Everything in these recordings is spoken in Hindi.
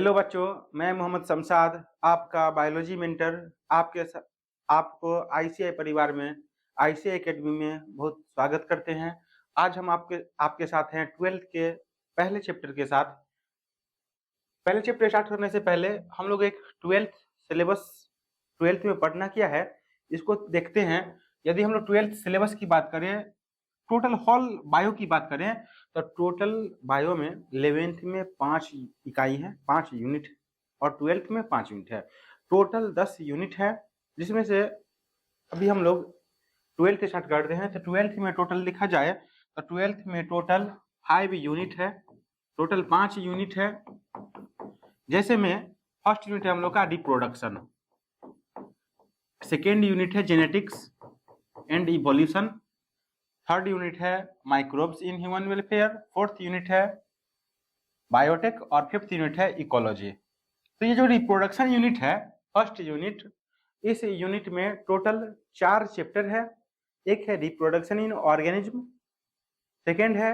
हेलो बच्चों, मैं मोहम्मद शमशाद, आपका बायोलॉजी मेंटर। आपको आईसीआई परिवार में, आईसीआई एकेडमी में बहुत स्वागत करते हैं। आज हम आपके साथ हैं 12th के पहले चैप्टर के साथ। पहले चैप्टर स्टार्ट करने से पहले हम लोग एक 12th सिलेबस 12th में पढ़ना क्या है इसको देखते हैं। यदि हम लोग 12th सिलेबस की बात करें, टोटल होल बायो की बात करें, तो टोटल बायो में 11th में 5 इकाई है, 5 यूनिट, और 12th में 5 यूनिट है। टोटल 10 यूनिट है, जिसमें से अभी हम लोग 12th स्टार्ट करते हैं। तो 12th में टोटल लिखा जाए तो 12th में टोटल 5 यूनिट है, टोटल 5 यूनिट है। जैसे में फर्स्ट यूनिट है हम लोग का रिप्रोडक्शन, सेकेंड यूनिट है genetics and evolution, third unit है microbes in human welfare, fourth unit है बायोटेक, और फिफ्थ यूनिट है इकोलॉजी। तो ये जो रिप्रोडक्शन यूनिट है, फर्स्ट यूनिट, इस यूनिट में टोटल 4 चैप्टर है। एक है रिप्रोडक्शन इन ऑर्गेनिज्म, सेकेंड है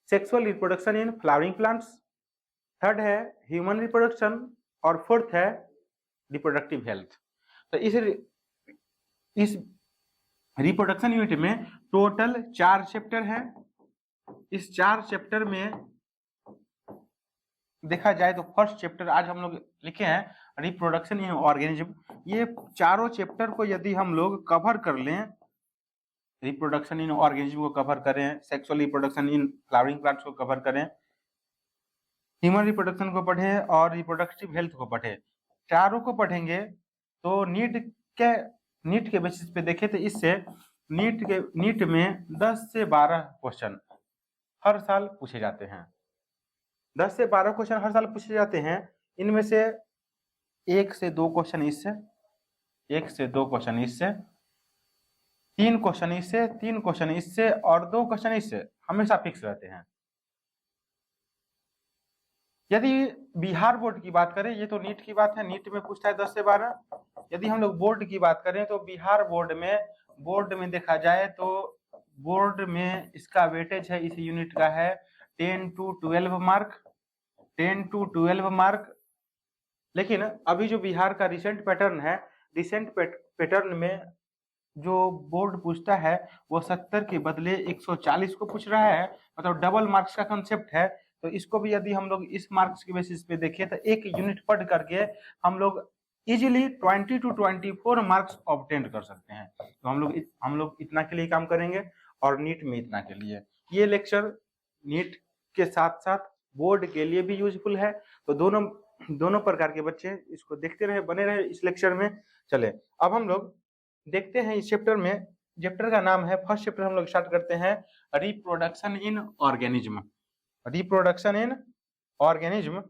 sexual reproduction in flowering plants, third है ह्यूमन रिप्रोडक्शन, और फोर्थ है रिप्रोडक्टिव हेल्थ। तो इस रिप्रोडक्शन यूनिट में टोटल 4 चैप्टर है। इस 4 चैप्टर में देखा जाए तो फर्स्ट चैप्टर आज हम लोग लिखे हैं रिप्रोडक्शन इन ऑर्गेनिज्म। ये चारों चैप्टर को यदि हम लोग कवर कर लें, रिप्रोडक्शन इन ऑर्गेनिज्म को कवर करें, sexual reproduction in flowering plants को कवर करें, ह्यूमन रिप्रोडक्शन को पढ़े और रिप्रोडक्टिव हेल्थ को पढ़े, चारों को पढ़ेंगे तो नीट के बेसिस पे देखें तो इससे नीट में 10 से 12 क्वेश्चन हर साल पूछे जाते हैं। 10 से 12 क्वेश्चन हर साल पूछे जाते हैं। इनमें से 1 से 2 क्वेश्चन इससे, 1 से 2 क्वेश्चन इससे, 3 क्वेश्चन इससे, 3 क्वेश्चन इससे, और 2 क्वेश्चन इससे हमेशा फिक्स रहते हैं। यदि बिहार बोर्ड की बात करें, ये तो नीट की बात है, नीट में पूछता है 10 से 12। यदि हम लोग बोर्ड की बात करें तो बिहार बोर्ड में देखा जाए तो बोर्ड में इसका वेटेज है, इस यूनिट का है 10 to 12 मार्क, 10 to 12 मार्क। लेकिन अभी जो बिहार का रिसेंट पैटर्न है, रिसेंट पैटर्न में जो बोर्ड पूछता है वो 70 के बदले 140 को पूछ रहा है, मतलब डबल मार्क्स का कंसेप्ट है। तो इसको भी यदि हम लोग इस मार्क्स के बेसिस पे देखें तो एक यूनिट पढ़ करके हम लोग इजीली 20 to 24 मार्क्स ऑब्टेन कर सकते हैं। तो हम लोग इतना के लिए काम करेंगे और नीट में इतना के लिए। ये लेक्चर नीट के साथ साथ बोर्ड के लिए भी यूजफुल है। तो दोनों प्रकार के बच्चे इसको देखते रहे, बने रहे इस लेक्चर में। चले अब हम लोग देखते हैं इस चैप्टर में। चैप्टर का नाम है, फर्स्ट चैप्टर हम लोग स्टार्ट करते हैं reproduction in organism. Reproduction in organism,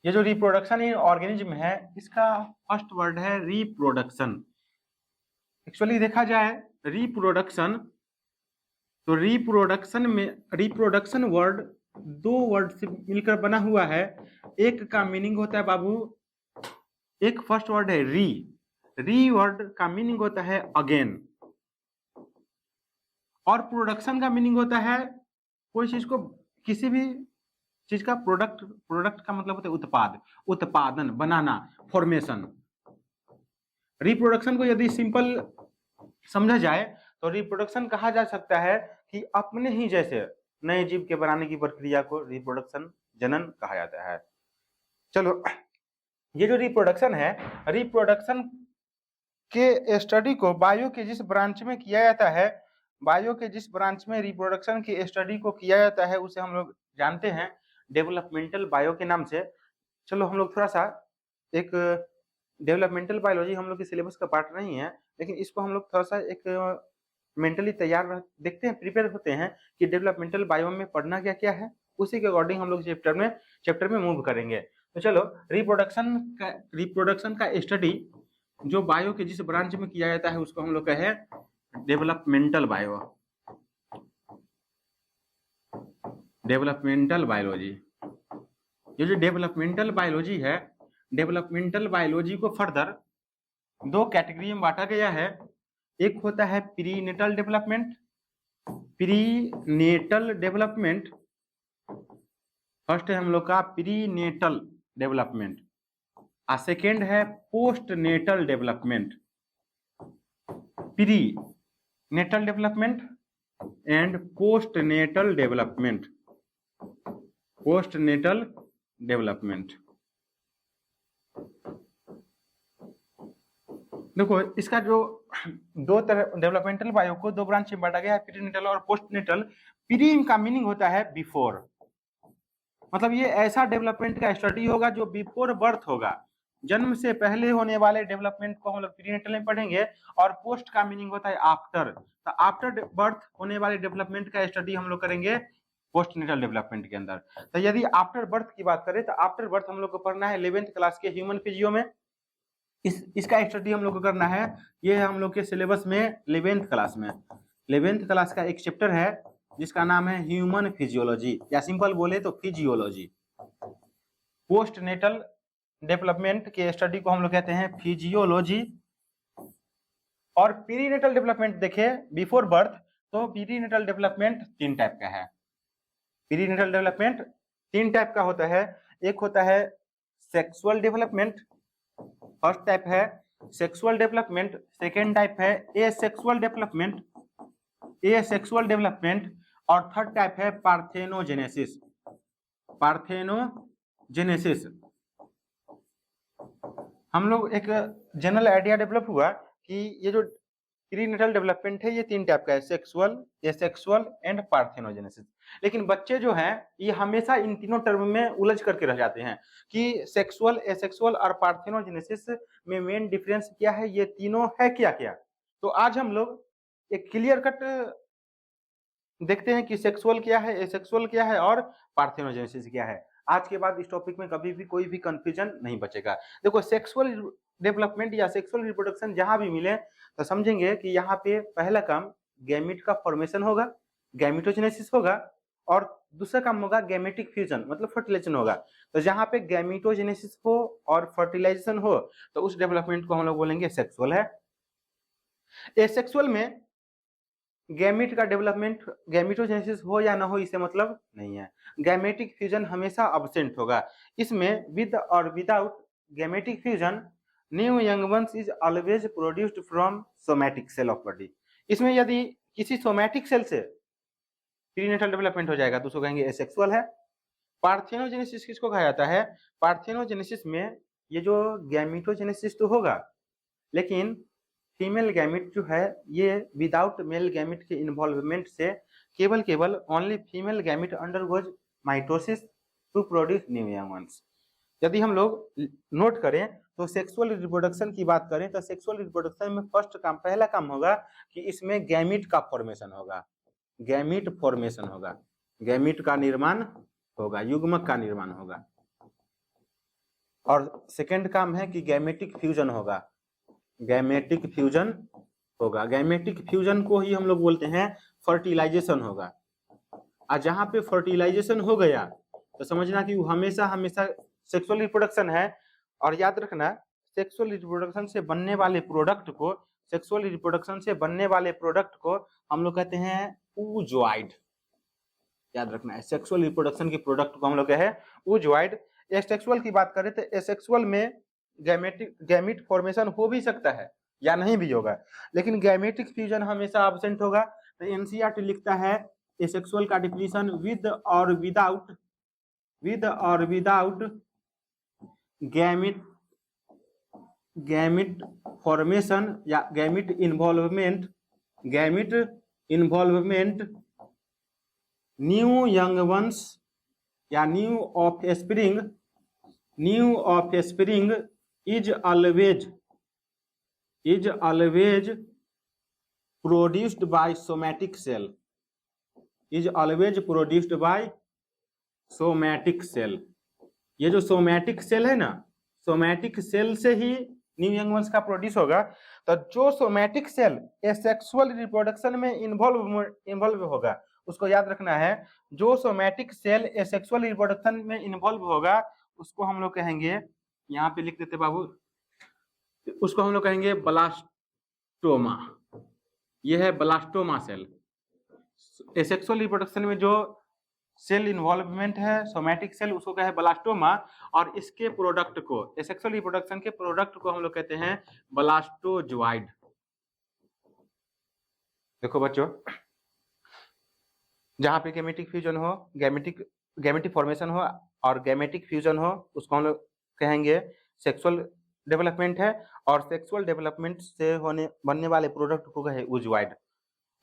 ये जो रिप्रोडक्शन इन ऑर्गेनिज्म है, इसका फर्स्ट वर्ड है रिप्रोडक्शन। एक्चुअली देखा जाए रिप्रोडक्शन, तो रिप्रोडक्शन में रिप्रोडक्शन वर्ड 2 वर्ड से मिलकर बना हुआ है। एक का मीनिंग होता है बाबू, एक फर्स्ट वर्ड है री वर्ड का मीनिंग होता है अगेन, और प्रोडक्शन का मीनिंग होता है कोई चीज को, किसी भी चीज का प्रोडक्ट का मतलब होता है उत्पादन, बनाना, फॉर्मेशन। रिप्रोडक्शन को यदि सिंपल समझा जाए तो रिप्रोडक्शन कहा जा सकता है कि अपने ही जैसे नए जीव के बनाने की प्रक्रिया को रिप्रोडक्शन, जनन कहा जाता है। चलो, ये जो रिप्रोडक्शन है, रिप्रोडक्शन के स्टडी को बायो के जिस ब्रांच में किया जाता है, बायो के जिस ब्रांच में रिप्रोडक्शन की स्टडी को किया जाता है, उसे हम लोग जानते हैं डेवलपमेंटल बायो के नाम से। चलो हम लोग थोड़ा सा, एक डेवलपमेंटल बायोलॉजी हम लोग के सिलेबस का पार्ट नहीं है, लेकिन इसको हम लोग थोड़ा सा एक मेंटली तैयार देखते हैं, प्रिपेयर होते हैं कि डेवलपमेंटल बायो में पढ़ना क्या क्या है। उसी के अकॉर्डिंग हम लोग चैप्टर में मूव करेंगे। तो चलो, रिप्रोडक्शन का स्टडी जो बायो के जिस ब्रांच में किया जाता है उसको हम लोग कहे डेवलपमेंटल बायो, डेवलपमेंटल बायोलॉजी। ये जो डेवलपमेंटल बायोलॉजी है, डेवलपमेंटल बायोलॉजी को फर्दर 2 कैटेगरी में बांटा गया है। एक होता है प्रीनेटल डेवलपमेंट, फर्स्ट है हम लोग का प्रीनेटल डेवलपमेंट, सेकेंड है postnatal development, prenatal development and postnatal development, postnatal development. देखो इसका जो दो तरह डेवलपमेंटल बायो को दो ब्रांच में बांटा गया है, प्रीनेटल और पोस्ट नेटल। प्री का मीनिंग होता है बिफोर, मतलब ये ऐसा डेवलपमेंट का स्टडी होगा जो बिफोर बर्थ होगा, जन्म से पहले होने वाले डेवलपमेंट को हम लोग प्रीनेटल में पढ़ेंगे। और पोस्ट का मीनिंग होता है आफ्टर, तो आफ्टर बर्थ होने वाले डेवलपमेंट का स्टडी हम लोग करेंगे पोस्ट नेटल डेवलपमेंट के अंदर। तो यदि आफ्टर बर्थ की बात करें तो आफ्टर बर्थ हम लोग को पढ़ना है 11th क्लास के ह्यूमन फिजियो में, इसका स्टडी हम लोग को करना है। ये हम लोग के सिलेबस में 11th क्लास में 11th क्लास का एक चैप्टर है जिसका नाम है ह्यूमन फिजियोलॉजी, या सिंपल बोले तो फिजियोलॉजी। पोस्ट नेटल डेवलपमेंट के स्टडी को हम लोग कहते हैं फिजियोलॉजी। और पीरीनेटल डेवलपमेंट देखे बिफोर बर्थ, तो पीरीनेटल डेवलपमेंट 3 टाइप का है। पीरीनेटल डेवलपमेंट 3 टाइप का होता है। एक होता है सेक्सुअल डेवलपमेंट, फर्स्ट टाइप है सेक्सुअल डेवलपमेंट, सेकेंड टाइप है एसेक्सुअल डेवलपमेंट, एसेक्सुअल डेवलपमेंट, और थर्ड टाइप है पार्थेनोजेनेसिस, पार्थेनोजेनेसिस। हम लोग एक जनरल आइडिया डेवलप हुआ कि ये जो प्रीनेटल डेवलपमेंट है ये 3 टाइप का है, सेक्सुअल, एसेक्सुअल एंड पार्थेनोजेनेसिस। लेकिन बच्चे जो हैं ये हमेशा इन तीनों टर्म में उलझ करके रह जाते हैं कि सेक्सुअल, एसेक्सुअल और पार्थेनोजेनेसिस में मेन डिफरेंस क्या है, ये तीनों है क्या क्या। तो आज हम लोग एक क्लियर कट देखते हैं कि सेक्सुअल क्या है, एसेक्सुअल क्या है और पार्थेनोजेनेसिस क्या है। आज के बाद इस टॉपिक में कभी भी कोई भी कंफ्यूजन नहीं बचेगा। देखो सेक्सुअल डेवलपमेंट या सेक्सुअल रिप्रोडक्शन जहां भी मिले तो समझेंगे कि यहाँ पे पहला काम गैमिट का फॉर्मेशन होगा, गैमिटोजेनेसिस होगा, और दूसरा काम होगा गैमेटिक फ्यूजन मतलब फर्टिलाइजेशन होगा। तो जहाँ पे गैमिटोजेनेसिस हो और फर्टिलाइजेशन हो तो उस डेवलपमेंट को हम लोग बोलेंगे सेक्सुअल है। एसेक्सुअल में गैमेट का डेवलपमेंट, गैमिटोजेनेसिस हो या ना हो इससे मतलब नहीं है, गैमेटिक फ्यूजन हमेशा अब्सेंट होगा। इसमें विद और without gametic fusion new young ones is always produced from somatic cell of body. इसमें यदि किसी सोमैटिक सेल से प्रीनेटल डेवलपमेंट हो जाएगा तो उसको कहेंगे एसेक्सुअल है। पार्थेनोजेनेसिस किसको कहा जाता है, पार्थेनोजेनेसिस में ये जो गैमिटोजेनेसिस तो होगा लेकिन फीमेल गैमिट जो है ये विदाउट मेल गैमिट के इन्वॉल्वमेंट से केवल only female gamete undergoes mitosis to produce new young ones. यदि हम लोग नोट करें तो सेक्सुअल रिप्रोडक्शन की बात करें तो सेक्सुअल रिप्रोडक्शन में फर्स्ट काम, पहला काम होगा कि इसमें गैमिट का फॉर्मेशन होगा, गैमिट फॉर्मेशन होगा, गैमिट का निर्माण होगा, युग्मक का निर्माण होगा। और सेकेंड काम है कि गैमेटिक फ्यूजन होगा, गैमेटिक फ्यूजन होगा। गैमेटिक फ्यूजन को ही हम लोग बोलते हैं फर्टिलाइजेशन होगा। और जहां पे फर्टिलाइजेशन हो गया तो समझना कि वो हमेशा हमेशा सेक्सुअल रिप्रोडक्शन है। और याद रखना सेक्सुअल रिप्रोडक्शन से बनने वाले प्रोडक्ट को, सेक्सुअल रिप्रोडक्शन से बनने वाले प्रोडक्ट को हम लोग कहते हैं oozoid। याद रखना है सेक्सुअल रिप्रोडक्शन के प्रोडक्ट को हम लोग कहते हैं oozoid। एसेक्सुअल की बात करें तो एसेक्सुअल में गैमिट फॉर्मेशन हो भी सकता है या नहीं भी होगा, लेकिन गैमेटिक फ्यूजन हमेशा एब्सेंट होगा। तो एनसीईआरटी लिखता है एसेक्सुअल का डिफिनीशन विद और विदाउट गैमिट फॉर्मेशन या gamete involvement new young ones या new offspring is always produced by somatic cell, is always produced by somatic cell। ये जो सोमैटिक सेल है ना, सोमैटिक सेल से ही न्यू यंग वंस का प्रोड्यूस होगा। तो जो सोमैटिक सेल एसेक्सुअल रिप्रोडक्शन में इन्वॉल्व होगा उसको याद रखना है, जो सोमैटिक सेल एसेक्सुअल रिप्रोडक्शन में इन्वॉल्व होगा उसको हम लोग कहेंगे, यहाँ पे लिख देते बाबू, उसको हम लोग कहेंगे ब्लास्टोमा। यह है ब्लास्टोमा सेल। एसेक्सुअल रिप्रोडक्शन में जो सेल इन्वॉल्वमेंट है सोमैटिक सेल, उसको कहे ब्लास्टोमा, और इसके प्रोडक्ट को, एसेक्सुअल रिप्रोडक्शन के प्रोडक्ट को हम लोग कहते हैं ब्लास्टोजोइड। देखो बच्चों, जहां पे गैमेटिक फ्यूजन हो, गैमेटिक फॉर्मेशन हो और गैमेटिक फ्यूजन हो, उसको हम लोग कहेंगे सेक्सुअल डेवलपमेंट है, और सेक्सुअल डेवलपमेंट से होने बनने वाले प्रोडक्ट को कहे ओजोइड।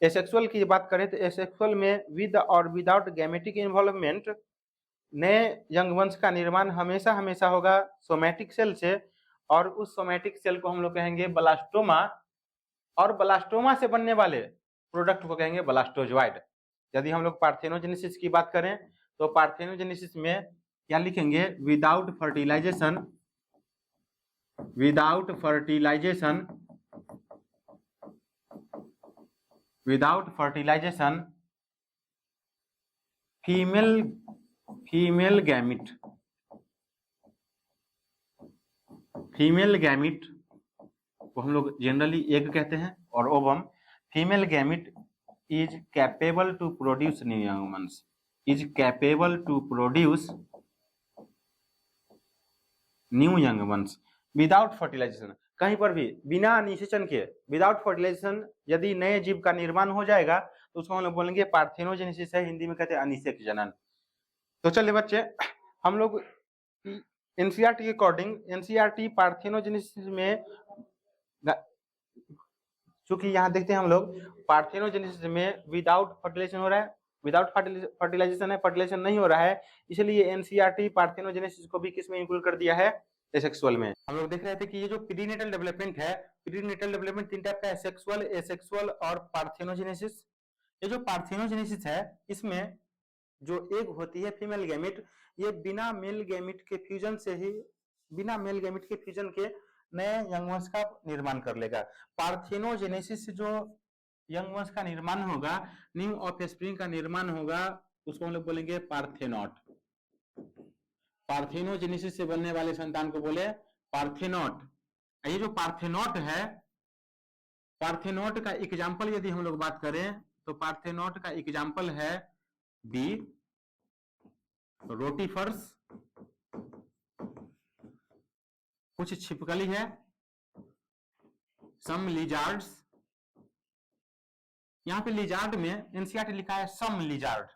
एसेक्सुअल की बात करें तो एसेक्सुअल में विद और विदाउट गैमेटिक इन्वॉल्वमेंट नए यंग वंश का निर्माण हमेशा हमेशा होगा सोमैटिक सेल से, और उस सोमैटिक सेल को हम लोग कहेंगे ब्लास्टोमा, और ब्लास्टोमा से बनने वाले प्रोडक्ट को कहेंगे ब्लास्टोजोइड। यदि हम लोग पार्थेनोजेनेसिस की बात करें तो पार्थेनोजेनेसिस में क्या लिखेंगे, without fertilisation, without fertilisation, without fertilisation female gamete, female gamete को हम लोग जनरली एग कहते हैं, और ovum, female gamete is capable to produce new young ones, is capable to produce new young ones without fertilisation. कहीं पर भी बिना निषेचन के, विदाउट फर्टिलाइजेशन यदि नए जीव का निर्माण हो जाएगा तो उसको हम लोग बोलेंगे पार्थेनोजेनेसिस है, हिंदी में कहते हैं अनिषेक जनन। तो चलिए बच्चे, हम लोग एनसीईआरटी के अकॉर्डिंग, एनसीईआरटी पार्थेनोजेनेसिस में, चूंकि यहाँ देखते हैं हम लोग पार्थेनोजेनेसिस में विदाउट फर्टिलाइजेशन हो रहा है, विदाउट फर्टिलाइजेशन है, फर्टिलाइजेशन नहीं हो रहा है, इसलिए एनसीईआरटी पार्थेनोजेनेसिस को भी किस में इंक्लूड कर दिया है, एसेक्सुअल में। हम लोग देख रहे थे कि ये जो प्रीनेटल डेवलपमेंट है, प्रीनेटल डेवलपमेंट तीन टाइप का है, सेक्सुअल, एसेक्सुअल और पार्थेनोजेनेसिस। ये जो पार्थेनोजेनेसिस है, इसमें जो एग होती है फीमेल गैमेट, ये बिना मेल गैमेट के फ्यूजन से ही, बिना मेल गैमेट के फ्यूजन के नए यंग वंश का निर्माण कर लेगा। पार्थेनोजेनेसिस से जो यंग वंश का निर्माण होगा, न्यू ऑफस्प्रिंग का निर्माण होगा, उसको हम लोग बोलेंगे पार्थेनॉट। पार्थेनोजेनेसिस से बनने वाले संतान को बोले पार्थेनॉट। ये जो पार्थेनॉट है, पार्थेनॉट का एग्जाम्पल यदि हम लोग बात करें तो पार्थेनॉट का एग्जाम्पल है बी रोटीफर्स, कुछ छिपकली है, सम लिजार्ड्स, यहां पे लिजार्ड में एनसीईआरटी लिखा है सम लिजार्ड।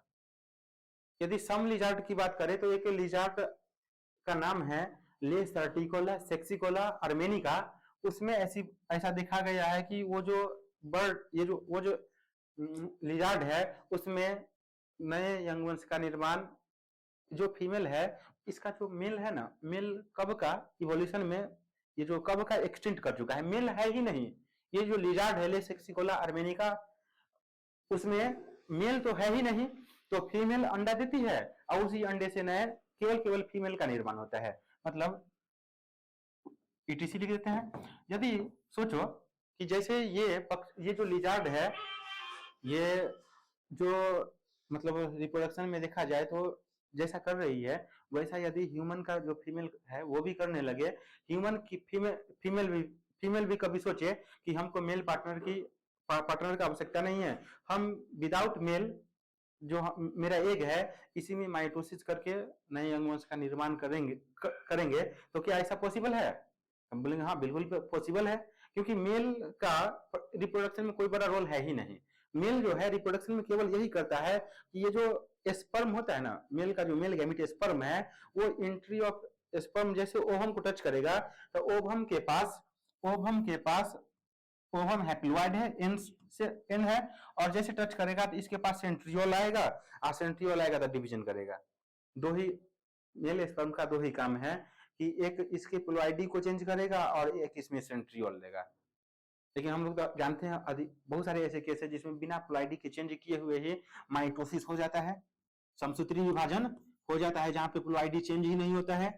यदि सम लिजार्ड की बात करें तो एक लिजार्ड का नाम है ले सर्टिकोला सेक्सिकोला अर्मेनिका, उसमें ऐसा देखा गया है कि वो जो बर्ड, ये जो वो जो लिजार्ड है, उसमें नए यंग वंश का निर्माण, जो फीमेल है, इसका जो मेल है ना, मेल कब का इवोल्यूशन में, ये जो कब का एक्सटिंक्ट कर चुका है, मेल है ही नहीं। ये जो लिजार्ड है ले सेक्सिकोला अर्मेनिका, उसमें मेल तो है ही नहीं, तो फीमेल अंडा देती है और उसी अंडे से नए केवल फीमेल का निर्माण होता है, मतलब ईटीसी लिख देते हैं। यदि सोचो कि जैसे ये जो लिजार्ड है, ये जो मतलब रिप्रोडक्शन में देखा जाए तो जैसा कर रही है, वैसा यदि ह्यूमन का जो फीमेल है वो भी करने लगे, ह्यूमन की फीमेल भी कभी सोचे कि हमको मेल पार्टनर की आवश्यकता नहीं है, हम विदाउट मेल जो मेरा एग है, इसी में माइटोसिस करके नए यंग वंश का निर्माण करेंगे, तो क्या ऐसा पॉसिबल है? हम बोलेंगे हाँ बिल्कुल पॉसिबल है, क्योंकि मेल का रिप्रोडक्शन में कोई बड़ा रोल है ही नहीं। मेल जो है रिप्रोडक्शन में केवल यही करता है कि ये जो स्पर्म होता है ना, मेल का जो मेल गैमेट स्पर्म है, वो एंट्री ऑफ स्पर्म जैसे ओवम को टच करेगा तो ओवम के पास ओवम हैप्लॉइड है, एन है, और जैसे टच करेगा तो इसके पास सेंट्रियोल आएगा, और सेंट्रियोल आएगा तो डिवीजन करेगा। दो ही मेल स्पर्म का दो ही काम है कि एक इसके प्लॉइडी को चेंज करेगा और एक इसमें सेंट्रियोल देगा। लेकिन हम लोग तो जानते हैं बहुत सारे ऐसे केस है जिसमें बिना प्लॉइडी के चेंज किए हुए ही माइटोसिस हो जाता है, समसूत्री विभाजन हो जाता है, जहां पे प्लॉइडी चेंज ही नहीं होता है।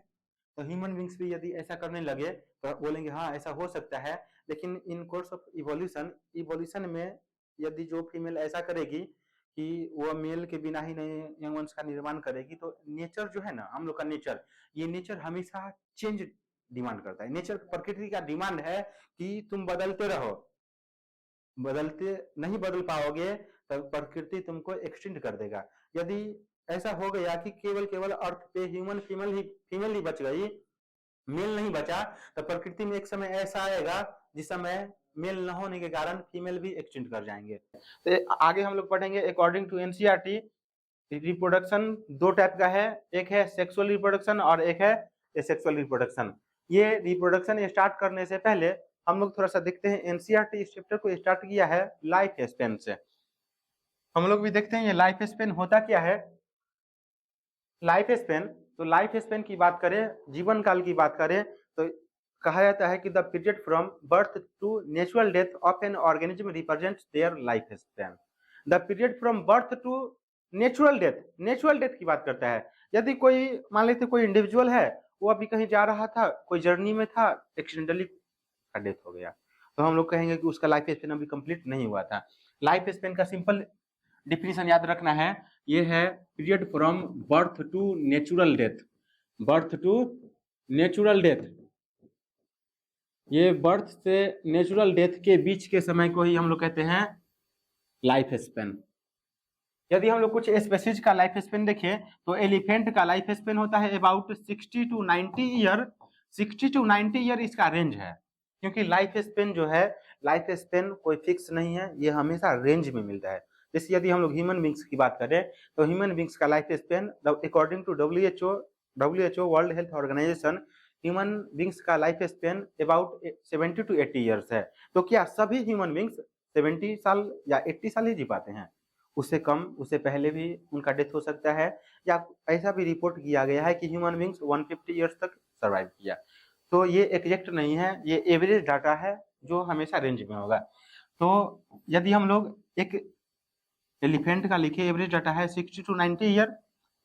तो ह्यूमन बींग्स भी यदि ऐसा करने लगे तो बोलेंगे हाँ ऐसा हो सकता है, लेकिन इन कोर्स ऑफ इवोल्यूशन में यदि जो फीमेल ऐसा करेगी कि वो मेल के बिना ही नए यंग वंश का निर्माण करेगी, तो नेचर जो है ना, हम लोग का नेचर, ये नेचर हमेशा चेंज डिमांड करता है। नेचर, प्रकृति का डिमांड है कि तुम बदलते रहो, बदलते नहीं बदल पाओगे तो प्रकृति तुमको एक्सटिंक्ट कर देगा। यदि ऐसा हो गया कि केवल अर्थ पे ह्यूमन फीमेल ही बच गई, मेल नहीं बचा, तो प्रकृति में एक समय ऐसा आएगा जिस समय मेल न होने के कारण फीमेल भी एक्सटिंक्ट कर जाएंगे। तो आगे हम लोग पढ़ेंगे अकॉर्डिंग टू एनसीईआरटी रिप्रोडक्शन दो टाइप का है, एक है सेक्सुअल रिप्रोडक्शन और एक है एसेक्सुअल रिप्रोडक्शन। ये रिप्रोडक्शन स्टार्ट करने से पहले हम लोग थोड़ा सा देखते हैं, एनसीईआरटी इस चैप्टर को स्टार्ट किया है लाइफ स्पेन से। हम लोग भी देखते हैं ये लाइफ स्पेन होता क्या है। लाइफ स्पेन, तो लाइफ स्पेन की बात करें, जीवन काल की बात करें, तो कहा जाता है कि the period from birth to natural death of an organism represents their life span. The period from birth to natural death की बात करता है। यदि कोई मान लेते कोई इंडिविजुअल है, वो अभी कहीं जा रहा था, कोई जर्नी में था, एक्सीडेंटली का डेथ हो गया, तो हम लोग कहेंगे कि उसका लाइफ स्पेन अभी कंप्लीट नहीं हुआ था। लाइफ स्पेन का सिंपल डिफिनीशन याद रखना है, ये है period from birth to natural death. Birth to natural death, ये बर्थ से नेचुरल डेथ के बीच के समय को ही हम लोग कहते हैं लाइफ स्पेन। यदि हम लोग कुछ स्पेसीज का लाइफ स्पेन देखें, तो एलिफेंट का लाइफ स्पेन होता है about 60 to 90 year. 60 to 90 year इसका रेंज है, क्योंकि लाइफ स्पेन जो है, लाइफ स्पेन कोई फिक्स नहीं है, ये हमेशा रेंज में मिलता है। जैसे यदि हम लोग ह्यूमन बींग्स की बात करें, तो ह्यूमन बींग्स का life span according to WHO world health organisation, human beings का life span about 70 to 80 years है। तो क्या सभी ह्यूमन बींग्स 70 साल या 80 साल ही जी पाते हैं? उससे कम, उससे पहले भी उनका डेथ हो सकता है, या ऐसा भी रिपोर्ट किया गया है कि ह्यूमन बींग्स 150 ईयर्स तक सर्वाइव किया। तो ये एग्जैक्ट नहीं है, ये एवरेज डाटा है जो हमेशा रेंज में होगा। तो यदि हम लोग एक एलिफेंट का लिखे, एवरेज डाटा है 60 टू 90 ईयर।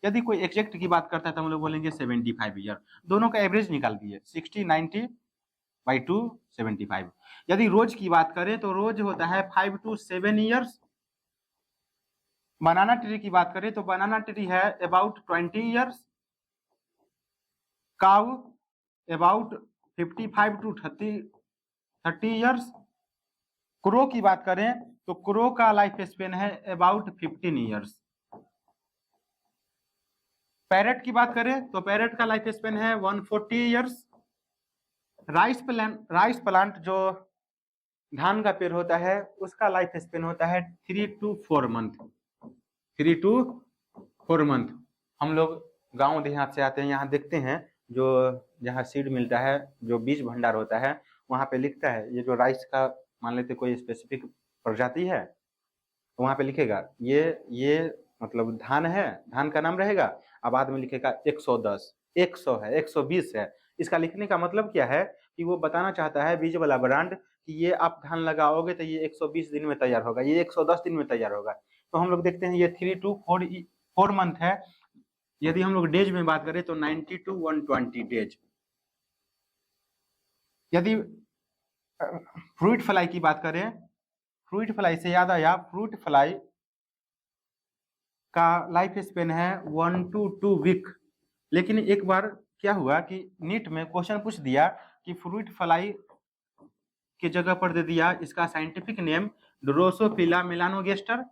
यदि कोई एग्जैक्ट की बात करता है तो हम लोग बोलेंगे 75 ईयर। दोनों का एवरेज निकाल दिए, 60 90 बाई 2 75। यदि रोज की बात करें तो रोज होता है 5 टू 7 ईयर्स। बनाना ट्री की बात करें तो बनाना ट्री है about 20 years. Cow about 55 to 30 years. Crow की बात करें तो क्रो का लाइफ स्पेन है अबाउट 15 ईयर्स। पैरेट की बात करें तो पैरेट का लाइफ स्पेन है 140 ईयर्स। राइस प्लांट जो धान का पेड़ होता है, उसका लाइफ स्पेन होता है 3 टू 4 मंथ। 3 to 4 month. हम लोग गांव देहात से आते हैं, यहाँ देखते हैं जो जहाँ सीड मिलता है, जो बीज भंडार होता है, वहाँ पे लिखता है, ये जो राइस का मान लेते कोई स्पेसिफिक प्रजाति है, तो वहाँ पे लिखेगा ये मतलब धान है, धान का नाम रहेगा, अब बाद में लिखेगा 110, 100 है, 120 है। इसका लिखने का मतलब क्या है कि वो बताना चाहता है बीज वाला ब्रांड कि ये आप धान लगाओगे तो ये 120 दिन में तैयार होगा, ये 110 दिन में तैयार होगा। तो हम लोग देखते हैं ये 3 टू 4 मंथ है। यदि हम लोग डेज में बात करें तो 90 टू 120 डेज। यदि फ्रूट फ्लाई की बात करें, फ्रूट फ्लाई से याद आया, फ्रूट फ्लाई का लाइफ स्पेन है 1 टू 2 वीक। लेकिन एक बार क्या हुआ कि नीट में क्वेश्चन पूछ दिया कि फ्रूट फ्लाई की जगह पर दे दिया इसका साइंटिफिक नेम ड्रोसोफिला मेलानोगेस्टर।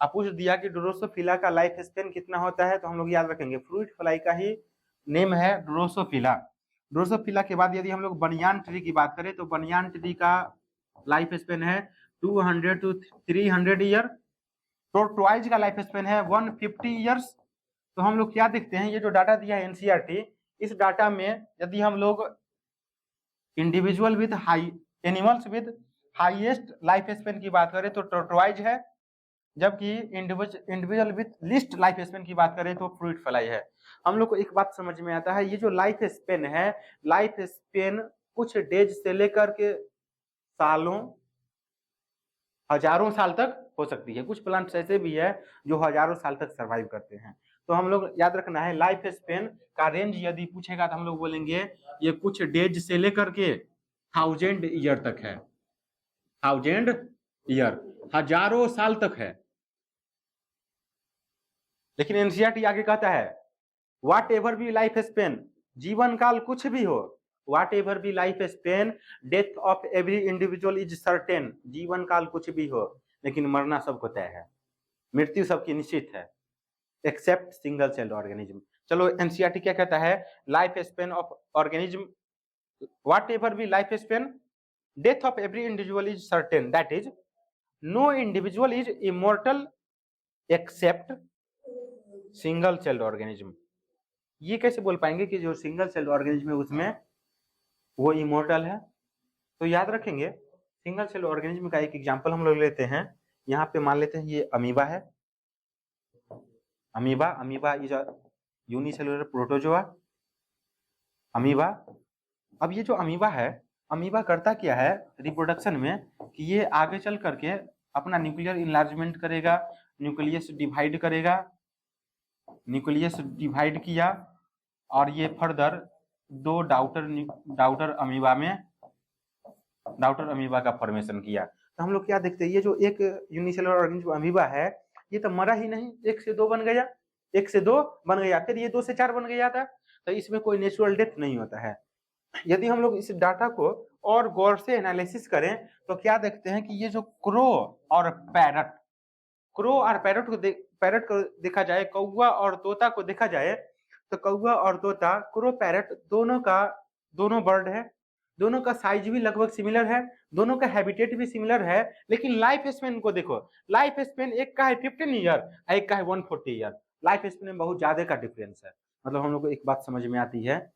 अब पूछ दिया कि ड्रोसोफिला का लाइफ स्पेन कितना होता है, तो हम लोग याद रखेंगे फ्रूट फ्लाई का ही नेम है ड्रोसोफिला। ड्रोसोफिला के बाद यदि हम लोग बनियान ट्री की बात करें तो बनियान ट्री का लाइफ स्पेन है 200 टू 300 ईयर। टोरटोइज का लाइफ स्पेन है 150 ईयर्स। तो हम लोग क्या देखते हैं, ये जो डाटा दिया है एनसीईआरटी, इस डाटा में यदि हम लोग individual with high animals with highest life span की बात करें तो टोरटोइज है, जबकि individual with list life span की बात करें तो फ्रूट फ्लाई है। हम लोग को एक बात समझ में आता है, ये जो लाइफ स्पेन है, लाइफ स्पेन कुछ डेज से लेकर के सालों, हजारों साल तक हो सकती है। कुछ प्लांट्स ऐसे भी है जो हजारों साल तक सरवाइव करते हैं। तो हम लोग याद रखना है, लाइफ स्पेन का रेंज यदि पूछेगा तो हम लोग बोलेंगे ये कुछ डेज से लेकर के 1000 ईयर तक है। 1000 ईयर, हजारों साल तक है। लेकिन एनसीईआरटी आगे कहता है what ever be life Spain, जीवन काल कुछ भी हो, what ever be life span, death of every individual is certain. जीवन काल कुछ भी हो, लेकिन मरना सबको तय है, मृत्यु सबकी निश्चित है। Except single celled organism. चलो एनसीईआरटी क्या कहता है, life span of organism, whatever be life span, death of every individual is certain, that is no individual is immortal except single celled organism. ये कैसे बोल पाएंगे कि जो सिंगल सेल्ड ऑर्गेनिज्म है उसमें वो इमोर्टल है? तो याद रखेंगे, सिंगल सेल ऑर्गेनिज्म का एक एग्जांपल हम लोग लेते हैं, यहाँ पे मान लेते हैं ये अमीबा है, amoeba is a unicellular protozoa, amoeba. अब ये जो अमीबा है, अमीबा करता क्या है रिप्रोडक्शन में कि ये आगे चल करके अपना न्यूक्लियर इनलार्जमेंट करेगा, न्यूक्लियस डिवाइड करेगा, न्यूक्लियस डिवाइड किया और ये फर्दर दो डाउटर अमीबा का फॉर्मेशन किया। तो हम लोग क्या देखते हैं, ये जो एक यूनिसेलुलर ऑर्गेनिज्म अमीबा है ये तो मरा ही नहीं, 1 से 2 बन गया, 1 से 2 बन गया, फिर ये 2 से 4 बन गया था, तो इसमें कोई नेचुरल डेथ नहीं होता है। यदि हम लोग इस डाटा को और गौर से एनालिसिस करें तो क्या देखते हैं कि ये जो क्रो और पैरट को देखा जाए, कौवा और तोता को देखा जाए, तो कौवा और तोता, क्रो पैरट दोनों बर्ड है, दोनों का साइज भी लगभग सिमिलर है, दोनों का हैबिटेट भी सिमिलर है, लेकिन लाइफ स्पेन को देखो, लाइफ स्पेन एक का है 15 ईयर, एक का है 140 ईयर, लाइफ स्पेन में बहुत ज्यादा का डिफरेंस है। मतलब हम लोग को एक बात समझ में आती है,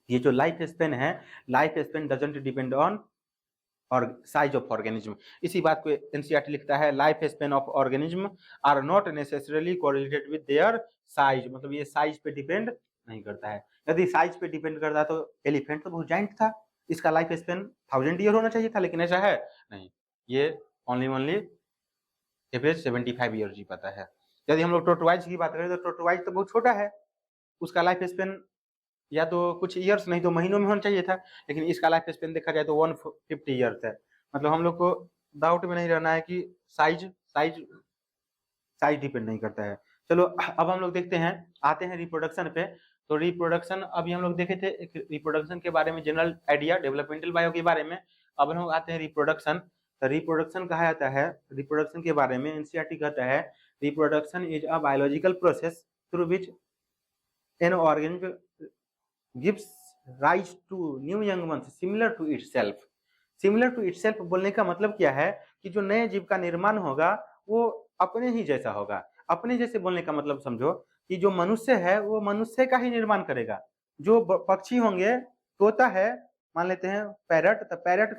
ये जो लाइफ स्पेन है, life span doesn't depend on और साइज ऑफ ऑर्गेनिज्म। इसी बात को एनसीईआरटी लिखता है, life span of organism are not necessarily correlated with their size, मतलब ये साइज पे डिपेंड नहीं करता है। यदि साइज पे डिपेंड करता तो एलिफेंट तो बहुत जाइंट था, इसका लाइफ स्पेन 1000 ईयर होना चाहिए था, लेकिन ऐसा है नहीं, ये ओनली एवरेज 75 ईयर जी पाता है। यदि हम लोग टोटवाइज की बात करें तो टोटवाइज तो बहुत छोटा है, उसका लाइफ स्पेन या तो कुछ ईयर्स नहीं तो महीनों में होना चाहिए था, लेकिन इसका लाइफ स्पेन देखा जाए तो 150 ईयर्स है। मतलब हम लोग को डाउट में नहीं रहना है कि साइज डिपेंड नहीं करता है। चलो अब हम लोग देखते हैं, आते हैं रिप्रोडक्शन पे। तो रिप्रोडक्शन अभी हम लोग देखे थे, एक रिप्रोडक्शन के बारे में जनरल आइडिया डेवलपमेंटल बायो के बारे में। अब हम लोग आते हैं रिप्रोडक्शन। तो रिप्रोडक्शन कहा जाता है, रिप्रोडक्शन के बारे में एनसीईआरटी कहता है, reproduction is a biological process through which an organism gives rise to new young ones similar to itself। similar to itself बोलने का मतलब क्या है कि जो नए जीव का निर्माण होगा वो अपने ही जैसा होगा। अपने जैसे बोलने का मतलब समझो कि जो मनुष्य है वो मनुष्य का ही निर्माण करेगा, जो पक्षी होंगे, तोता है मान लेते हैं पैरट, तो पैरट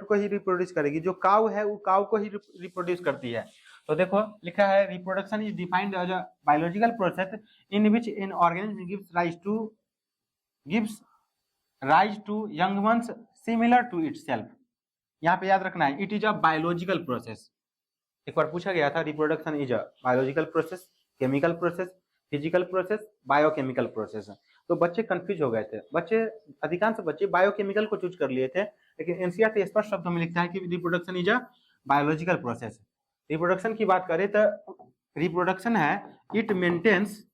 को ही रिप्रोड्यूस करेगी, जो काऊ है वो काऊ को ही रिप्रोड्यूस करती है। तो देखो लिखा है, reproduction is defined as a biological process in which an organism gives rise to young ones similar to itself. यहाँ पे याद रखना है, it is a biological process. एक बार पूछा गया था, reproduction is a biological process, chemical process, physical process, biochemical process. तो बच्चे कंफ्यूज हो गए थे, अधिकांश बच्चे बायोकेमिकल को चूज कर लिए थे, लेकिन एनसीईआरटी स्पष्ट शब्दों में लिखता है कि reproduction is a biological process. Reproduction की बात करें तो रिप्रोडक्शन है, it maintains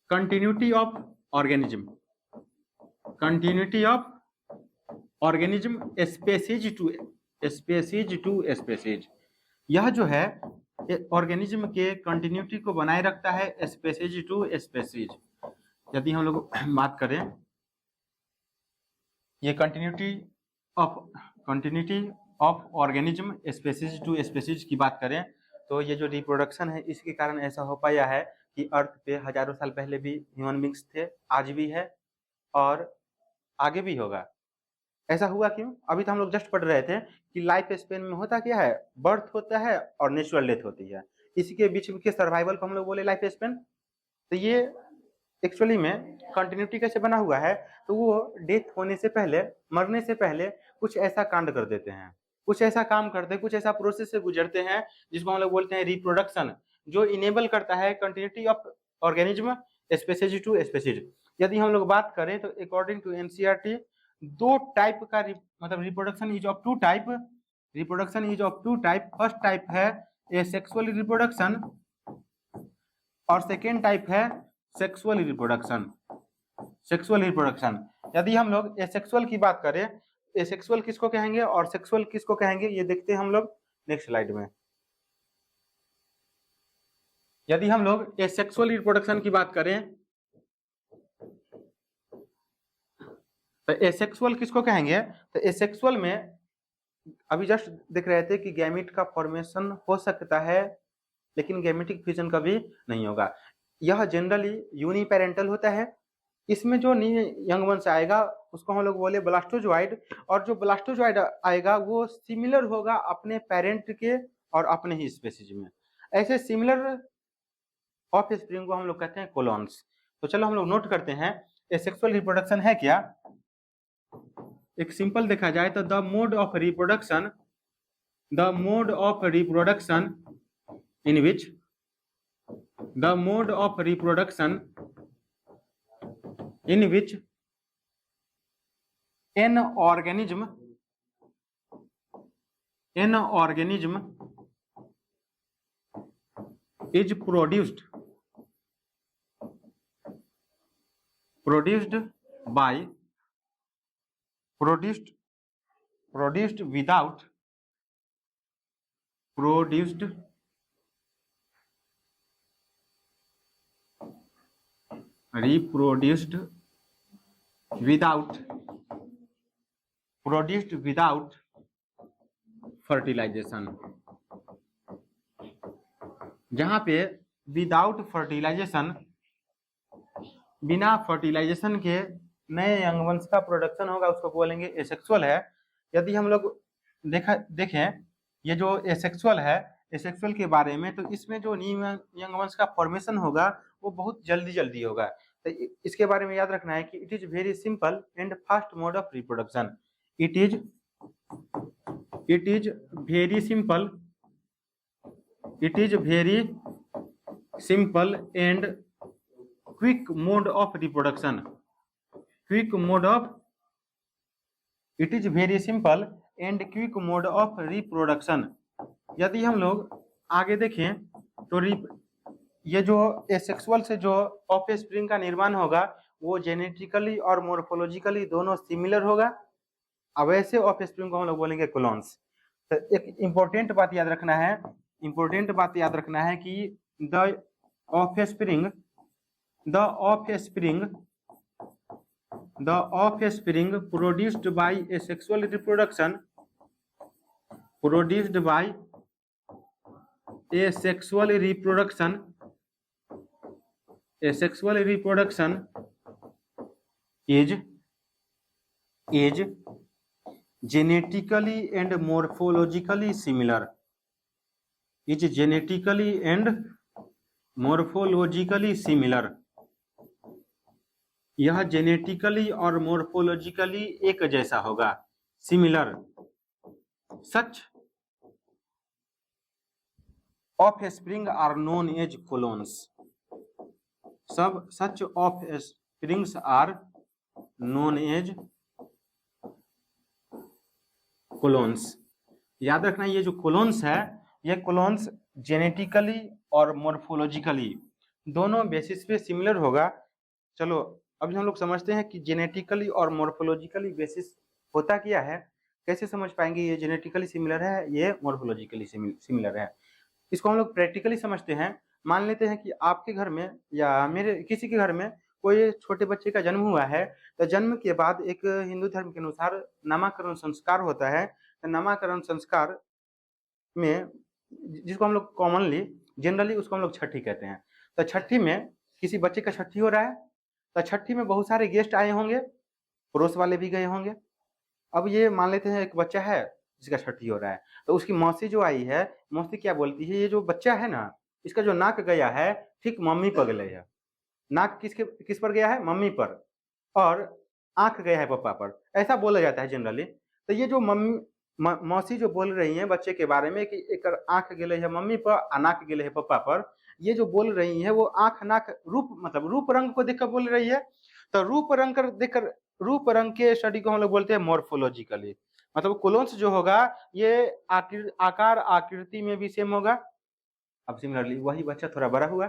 continuity of organism species to species. यह जो है ऑर्गेनिज्म के कंटिन्यूटी को बनाए रखता है स्पेसीज टू स्पेसीज। यदि हम लोग बात करें ये continuity of organism species to species की बात करें तो ये जो रिप्रोडक्शन है इसके कारण ऐसा हो पाया है कि अर्थ पे हजारों साल पहले भी ह्यूमन बींग्स थे, आज भी है और आगे भी होगा। ऐसा हुआ क्यों? अभी तो हम लोग जस्ट पढ़ रहे थे कि लाइफ स्पेन में होता क्या है, बर्थ होता है और नेचुरल डेथ होती है, इसी के बीच के सर्वाइवल को हम लोग बोले लाइफ स्पेन। तो ये एक्चुअली में कंटिन्यूटी कैसे बना हुआ है, तो वो डेथ होने से पहले, मरने से पहले कुछ ऐसा कांड कर देते हैं, कुछ ऐसा काम करते हैं, कुछ ऐसा प्रोसेस से गुजरते हैं जिसको हम लोग बोलते हैं रिप्रोडक्शन, जो इनेबल करता है continuity of organism species to species. यदि हम लोग बात करें तो अकॉर्डिंग टू एनसीईआरटी दो टाइप का मतलब reproduction is of two type. First type है एसेक्सुअल रिप्रोडक्शन और सेकेंड टाइप है सेक्सुअल रिप्रोडक्शन। यदि हम लोग एसेक्सुअल की बात करें, एसेक्सुअल किसको कहेंगे और सेक्सुअल किसको कहेंगे, ये देखते हैं हम लोग। नेक्स्ट स्लाइड में। यदि हम लोग एसेक्सुअल रिप्रोडक्शन की बात करें तो एसेक्सुअल किसको कहेंगे? तो एसेक्सुअल में अभी जस्ट देख रहे थे कि गैमेट का फॉर्मेशन हो सकता है लेकिन गैमेटिक फ्यूजन कभी नहीं होगा। यह जनरली यूनिपेरेंटल होता है। इसमें जो यंग वंश आएगा उसको हम लोग बोले ब्लास्टोजोइड, और जो ब्लास्टोजोइड आएगा वो सिमिलर होगा अपने पेरेंट के और अपने ही स्पेसीज में। ऐसे सिमिलर ऑफ स्प्रिंग को हम लोग कहते हैं कोलॉन्स। तो चलो हम लोग नोट करते हैं एसेक्सुअल रिप्रोडक्शन है क्या। एक सिंपल देखा जाए तो the mode of reproduction in which an organism is produced without fertilization. जहां पे विदाउट फर्टिलाइजेशन, बिना फर्टिलाइजेशन के नए अंगवंश का प्रोडक्शन होगा उसको बोलेंगे एसेक्सुअल है। यदि हम लोग देखें ये जो एसेक्सुअल है, एसेक्सुअल के बारे में, तो इसमें जो न्यू अंगवंश का फॉर्मेशन होगा वो बहुत जल्दी होगा। तो इसके बारे में याद रखना है कि it is very simple and fast mode of reproduction. It is very simple and quick mode of reproduction. It is very simple and quick mode of reproduction. यदि हम लोग आगे देखें तो ये जो एसेक्सुअल से जो ऑफ स्प्रिंग का निर्माण होगा वो जेनेटिकली और मोर्फोलॉजिकली दोनों सिमिलर होगा। अब ऐसे ऑफ स्प्रिंग को हम लोग बोलेंगे कोलॉन्स। तो एक इम्पोर्टेंट बात याद रखना है कि the offspring produced by asexual reproduction is genetically and morphologically similar। यह जेनेटिकली और मोर्फोलॉजिकली एक जैसा होगा, similar. Such offspring are known as clones. such offsprings are known as clones. याद रखना ये जो कोलॉन्स है, ये कोलॉन्स जेनेटिकली और मोर्फोलॉजिकली दोनों बेसिस पे सिमिलर होगा। चलो अभी हम लोग समझते हैं कि जेनेटिकली और मोर्फोलॉजिकली बेसिस होता क्या है, कैसे समझ पाएंगे ये जेनेटिकली सिमिलर है, ये मोर्फोलॉजिकली सिमिलर है। इसको हम लोग प्रैक्टिकली समझते हैं। मान लेते हैं कि आपके घर में या मेरे किसी के घर में कोई छोटे बच्चे का जन्म हुआ है, तो जन्म के बाद एक हिंदू धर्म के अनुसार नामकरण संस्कार होता है। तो नामकरण संस्कार में जिसको हम लोग कॉमनली जनरली उसको हम लोग छठी कहते हैं। तो छठी में किसी बच्चे का छठी हो रहा है, तो छठी में बहुत सारे गेस्ट आए होंगे, पड़ोस वाले भी गए होंगे। अब ये मान लेते हैं एक बच्चा है जिसका छठी हो रहा है, तो उसकी मौसी जो आई है, मौसी क्या बोलती है, ये जो बच्चा है ना, इसका जो नाक गया है ठीक मम्मी पर गया है। नाक किस पर गया है? मम्मी पर, और आंख गया है पापा पर, ऐसा बोला जाता है जनरली। तो ये जो मौसी जो बोल रही है बच्चे के बारे में कि एक आंख गेले है मम्मी पर और नाक गेले है पापा पर, ये जो बोल रही है वो आंख नाक रूप मतलब रूप रंग को देखकर बोल रही है। तो रूप रंग के स्टडी को हम लोग बोलते हैं मोर्फोलॉजिकली। मतलब कोलॉन्स जो होगा ये आकार आकृति में भी सेम होगा। अब सिमिलरली वही बच्चा थोड़ा बड़ा हुआ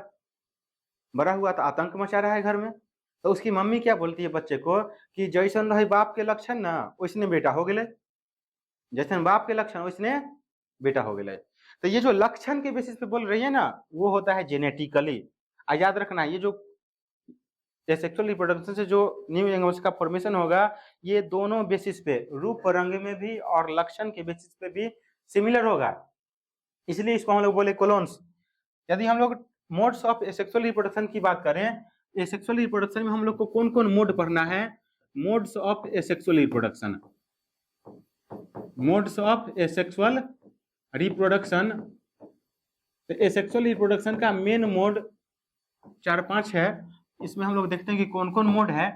तो आतंक मचा रहा है घर में, तो उसकी मम्मी क्या बोलती है बच्चे को कि जैसन रहे बाप के लक्षण ना वैसने बेटा हो गए, जैसन बाप के लक्षण वैसने बेटा हो गया। तो ये जो लक्षण के बेसिस पे बोल रही है ना, वो होता है जेनेटिकली। याद रखना, ये जो सेक्सुअल रिप्रोडक्शन से जो न्यू एंगल्स का फॉर्मेशन होगा, ये दोनों बेसिस पे, रूप रंग में भी और लक्षण के बेसिस पे भी सिमिलर होगा, इसलिए इसको हम लोग बोले कोलोन्स। यदि हम लोग मोड्स ऑफ एसेक्सुअल रिप्रोडक्शन की बात करें, एसेक्सुअल रिप्रोडक्शन में हम लोग को कौन कौन मोड पढ़ना है? Modes of asexual reproduction, modes of asexual reproduction. तो एसेक्सुअल रिप्रोडक्शन का मेन मोड 4-5 है। इसमें हम लोग देखते हैं कि कौन कौन मोड है।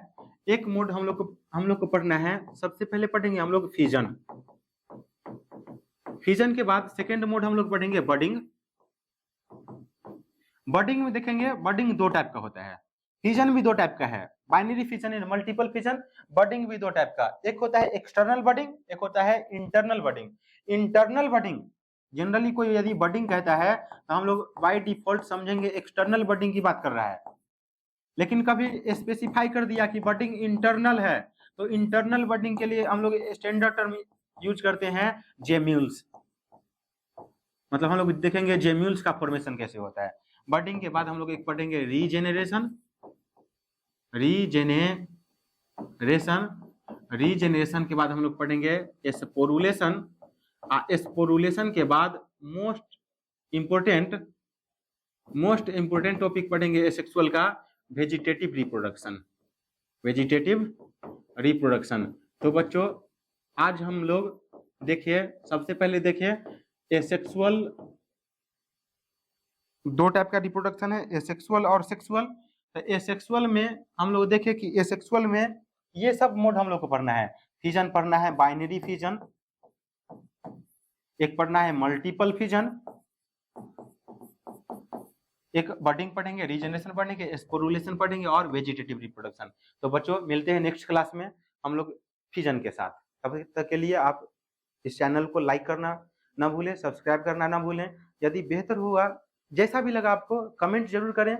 एक मोड हम लोग को पढ़ना है, सबसे पहले पढ़ेंगे हम लोग फिजन। फिजन के बाद सेकेंड मोड हम लोग पढ़ेंगे बडिंग। बडिंग में देखेंगे, बडिंग 2 टाइप का होता है, फिजन भी 2 टाइप का है, binary fission and multiple fission. Budding भी 2 टाइप का, एक होता है एक्सटर्नल बडिंग, एक होता है internal budding. Internal budding, generally कोई यदि बडिंग कहता है तो हम लोग बाय डिफॉल्ट समझेंगे एक्सटर्नल बडिंग की बात कर रहा है, लेकिन कभी स्पेसिफाई कर दिया कि बडिंग इंटरनल है, तो इंटरनल बडिंग के लिए हम लोग स्टैंडर्ड टर्म यूज करते हैं जेम्यूल्स। मतलब हम लोग देखेंगे जेम्यूल्स का फॉर्मेशन कैसे होता है। बडिंग के बाद हम लोग एक पढ़ेंगे रीजेनरेशन। रीजेनरेशन के बाद हम लोग पढ़ेंगे स्पोरुलेशन। स्पोरुलेशन के बाद मोस्ट इंपोर्टेंट टॉपिक पढ़ेंगे एसेक्सुअल का, वेजिटेटिव रिप्रोडक्शन। Vegetative reproduction. तो बच्चों आज हम लोग देखिए, सबसे पहले देखिए एसेक्सुअल 2 टाइप का रिप्रोडक्शन है, एसेक्सुअल और सेक्सुअल। तो एसेक्सुअल में हम लोग देखें कि एसेक्सुअल में ये सब मोड हम लोग को पढ़ना है। फिजन पढ़ना है, बाइनरी फिजन, एक पढ़ना है मल्टीपल फिजन, एक बडिंग पढ़ेंगे, रीजनरेशन पढ़ेंगे, स्पोरुलेशन पढ़ेंगे और वेजिटेटिव रिप्रोडक्शन। तो बच्चों मिलते हैं नेक्स्ट क्लास में हम लोग फिजन के साथ। तब तक के लिए आप इस चैनल को लाइक करना ना भूलें, सब्सक्राइब करना ना भूलें। यदि बेहतर हुआ, जैसा भी लगा आपको, कमेंट जरूर करें।